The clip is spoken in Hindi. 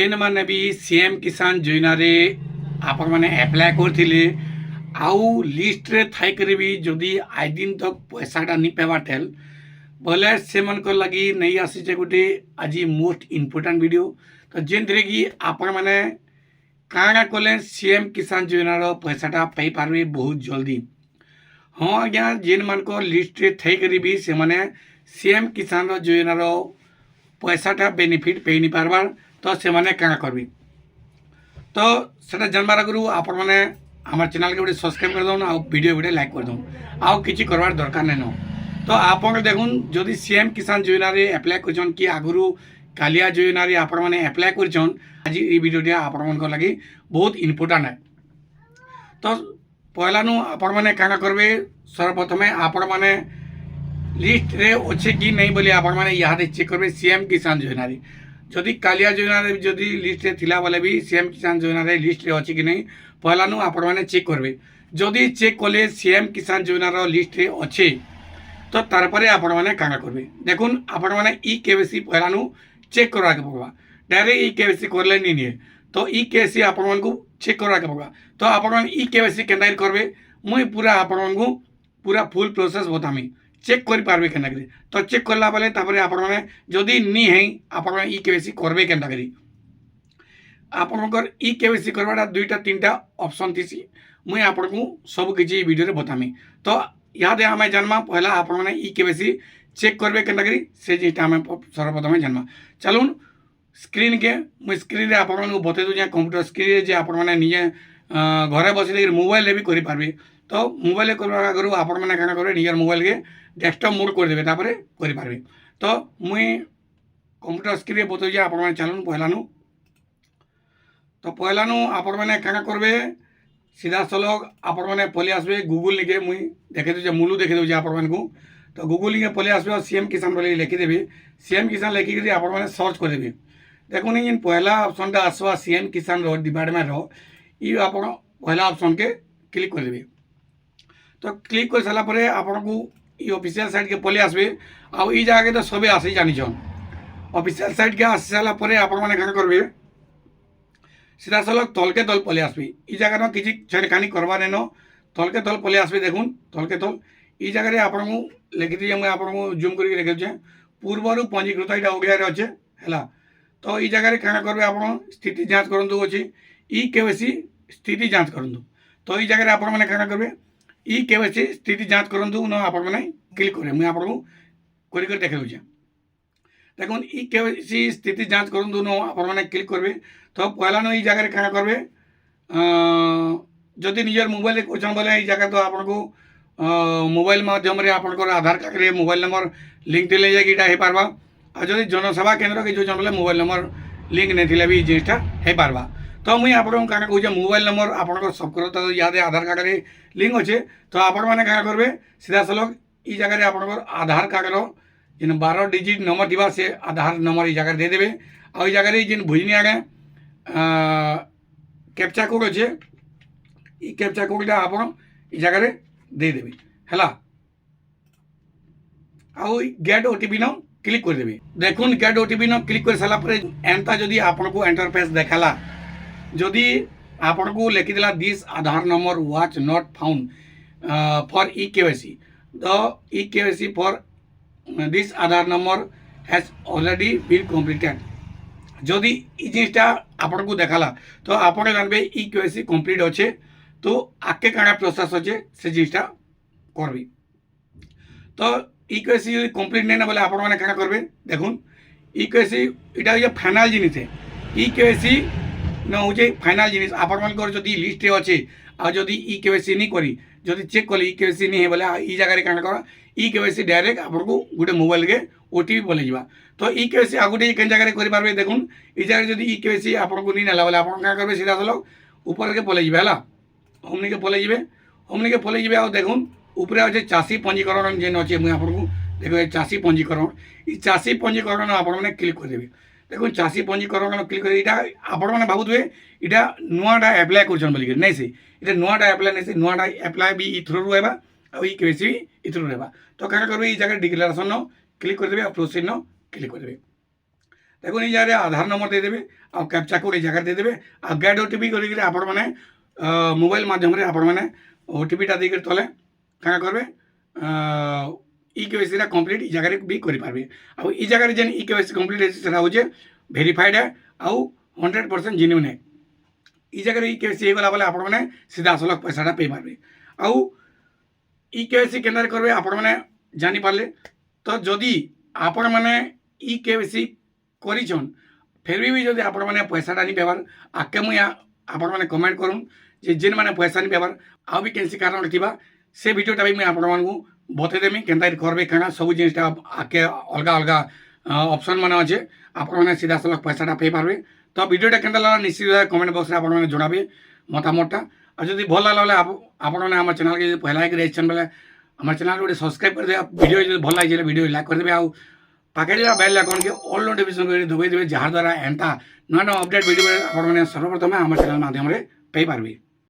जेन माने भी सीएम किसान योजना आपण मैंने एप्लाय करथिले आउ लिस्ट रे थाई करे भी जदि आज दिन तक पैसाटा नहीं पेवार टेल बोले से मन को लगी नहीं आसी जे गुटे आज मोस्ट इम्पोर्टेंट वीडियो तो जेन थरे कि आपण माने काणा कले सीएम किसान योजना रो पैसाटा पाई पारबे बहुत जल्दी। हाँ आज्ञा जेन मान को लिस्ट रे थाई करे भी से माने सीएम किसान रो योजना रो पैसाटा बेनिफिट पे नहीं पारबार तो से माने काणा करबी तो सेटा जानबार आगु आपण मैंने आम चैनल के गोटे सब्सक्राइब कर दौन आ वीडियो गोटे लाइक कर दौन आउ किसी करवार दरकार नहीं न तो आप देखुन जदि सीएम किसान योजना एप्लाय कर कि आगु कालिया योजना आपण मैंने एप्लाय कर आज ये वीडियो आपण लगी बहुत इम्पोर्टाट है। तो पहला नु आपण मैंने काना करबे सर्वप्रथमे आपण मैंने लिस्ट रे अच्छे कि नहीं बोली आपण मैंने यहाँ चेक करबे सीएम किसान योजना जदि कालिया योजना जदि लिस्ट रे थिला बोले भी सीएम किसान योजना लिस्ट रे अच्छी कि नहीं पहला नु आपण मैंने चेक करबे जदि चेक कले सीएम किसान योजना लिस्ट रे अच्छे तो तारपरे आपण मैंने काना करबे देखुन आपण मैंने ई केवाईसी पहला नु चेक करवा के पड़वा डायरेक्ट ई केवाईसी करले नहीं तो ई केवाईसी आपण मन को चेक करवा के पड़वा तो आपण मन ई केवाईसी केनता करबे मुई पूरा आपण मन को पूरा फुल प्रोसेस बतामी चेक कर पारबे केनता करी तो चेक करला बेले तापरे आपण माने जदि नी है आपण ई केवाईसी करबे केनता करी आपनकर ई केवाईसी करवाटा दुईटा तीनटा ऑप्शन थीसी मुई आपण को सब किछि वीडियो रे बतामी तो याद आमे जानमा पहला आपण माने ई केवाईसी चेक करबे केनता करी से जेटा आमे सर्वप्रथम जानमा चलून स्क्रीन के मुई स्क्रीन रे आपण को बते दु जे कंप्यूटर स्क्रीन रे जे आपण माने निजे घरे बसि मोबाइल रे भी करि पारबे तो मोबाइल करवा आगु आपण मैंने क्या करेंगे निजर मोबाइल के डेस्कटॉप मोड कर देवे तापर करें तो मुई कंप्यूटर स्क्रीन बतौजे आपण चलून पहला नु तो पहला नु आपण मैंने क्या करेंगे सीधा सलग आपण मैंने पलि आसबे गूगल निके मुई देखे दूचे मूलू देखे दूचे आपण को तो गूगल निके पलि आसबे और सीएम किसान बोले लिखिदेवे सीएम किसान लिखिक आपण मैंने सर्च करेंगे देखो नहीं पहला ऑप्शन आसवा सीएम किसान डिपार्टमेंट रो ये आप पहला ऑप्शन के क्लिक करेंगे तो क्लिक कर सारा पर आपन को ये ऑफिशियल साइट के पलि आसबे आ ई जगह के तो सबे आसी जानिछन ऑफिशियल साइट के आसी सारा पर आपन माने का करबे सीधा सलग तल के तल पलि आसबे ई जगह न किछि छेड़खानी करबा नै न तल के तल पलि आसबे देखुन तल के तल ई जगह रे आपन को लिखि दिए मैं आपन को जूम करके लिखि छै पूर्वरु पंजीकृत इटा ओडिया रे अछि हला तो ई जगह रे काना करबे आपन स्थिति जांच करंतु अछि ई केवाईसी स्थिति जांच करंतु तो ई जगह रे आपन माने काना करबे ई केवाईसी स्थिति जांच करंतु न आपण माने क्लिक करे मैं आपण को कर देखे दूचे देखुन ई केवाईसी स्थिति जांच करंतु न आपण माने क्लिक करबे तो पहला न ई जगह रे काना करबे जदि निजर मोबाइल रे कोचन बोले ई जगह तो आपण को मोबाइल माध्यम रे आपण को आधार कार्ड रे मोबाइल नंबर लिंक देले जाय कीटा हे पारबा आ जदि जनसेवा केंद्र के जो जनले मोबाइल नंबर लिंक नै थिले भी जिनिसटा हे पारबा तो मुई आपण काना कहूँ मोबाइल नंबर आपण सबकर तो याद आधार कार्ड रे लिंक अच्छे तो आपण मैंने क्या करबे सीधा सलग ई जगह आपण आधार कार्ड रो जिन 12 डिजिट नंबर दिवा से आधार नंबर ई जगह दे देबे आ ई जगह जिन भुजनी आगे कैप्चा कोड अच्छे ई कैप्चा कोडटा आपण ई जगह दे देबे हला आ गेट ओटीपी न क्लिक कर देबे देखुन गेट ओटीपी न क्लिक कर साला पर एंता जदी आपण को इंटरफेस देखाला जदि आपण को लिखिदेला this Aadhaar number was not found for e KYC the e KYC for this Aadhaar number has already been completed जदि ई जिनिसटा आपण को देखाला तो आपण जानबे ई केवाईसी कंप्लीट अच्छे तो आके काना प्रोसेस अच्छे से जिनिसटा करबी तो ई केवाईसी कंप्लीट नहीं ना बोले आपण माने काना करबे देखुन ई केवाईसी इटा ये फाइनल जिनिस है ई केवाईसी न हो फाइनल जिनिस आपन जदि लिस्ट अच्छे आ जदि ई केवाईसी नहीं करी जदि चेक कले ई केवाईसी नहीं है बोले ई जगह काना कर ई केवाईसी डायरेक्ट आपन को गोटे मोबाइल के ओटीपी बोले जावा तो ई केवाईसी आ गोटे केन जगह करि पारबे देखुन ई जगह जदि ई केवाईसी आपन को नहीं नेला बोले आपन का करबे सीधा सलग ऊपर के पले जिबे हला हमनी के पले जिबे आ देखुन ऊपर अच्छे चाषी पंजीकरण जेन अच्छे मुई आपन को देखो चाषी पंजीकरण ई चाषी पंजीकरण आपन माने क्लिक कर देबे देखो चाषी पंजीकरण क्लिक कर इटा आपण माने भाबुथबे इटा नुआटा एप्लाय करछन बोली नहीं से इटा नुआटा एप्लाय नहीं से नुआटा एप्लाय भी इथरो रहबा आ ई केवाईसी इथरो रहबा तो का करबे ई जगह डिक्लेरेशन न क्लिक कर देबे आ प्रोसीड न क्लिक कर देबे देखो ये जगह आधार नंबर देदेवे आ कैप्चा कोड ये जगह देदेवे आ गेट ओटीपी करी आपण मैंने मोबाइल माध्यम आपण मैंने ओटीपीटा देकर तले क्या करबे इ केवाईसी कंप्लीट इ जगह भी करि पारबे आ इ जगह जेन इ केवाईसी कंप्लीट है सेटा होचे वेरीफाइड है आउ 100% जेन्युइन है इ जगह इ केवाईसी हे गला बेले आपण मैंने सीधा असलक पैसाटा पे पारबे आउ इ केवाईसी केंद्र करबे आपण मैंने जानि पारले तो जदि आपण मैंने इ केवाईसी करिछन फिर भी जदि आपण मैंने पैसाटा नहीं पेबार आके मुई आपण मैंने कमेंट करूँ जे जेन मैंने पैसा नहीं पेबार आ भी कैंसी कारण थिबा से वीडियोटा भी मुई आपण मानकु बतेदेमी केन्ता करबे काना सब जिनिसटा आके अलग अलग ऑप्शन माने अच्छे आपण मैंने सीधा सलख पैसाटा पे पारबे तो वीडियोटा केन्ता लागला निश्चित भाव कमेंट बॉक्स रे आपण मैंने जणाबे मतामतटा आ जदि भल लागला आपण मैंने हमर चैनल के पहला एक रेजिस्ट्रेशन बेले हमर चैनल को सब्सक्राइब कर दे वीडियो जो भल लगे वीडियो लाइक कर देबे आ पाखे बेल आइकन के ऑल नोटिफिकेशन कर दबाई देबे जहाँ द्वारा एंता नुआ नुआ अपडेट वीडियो आपण मैंने सर्वप्रथम हमर चैनल माध्यम रे पे पारबे।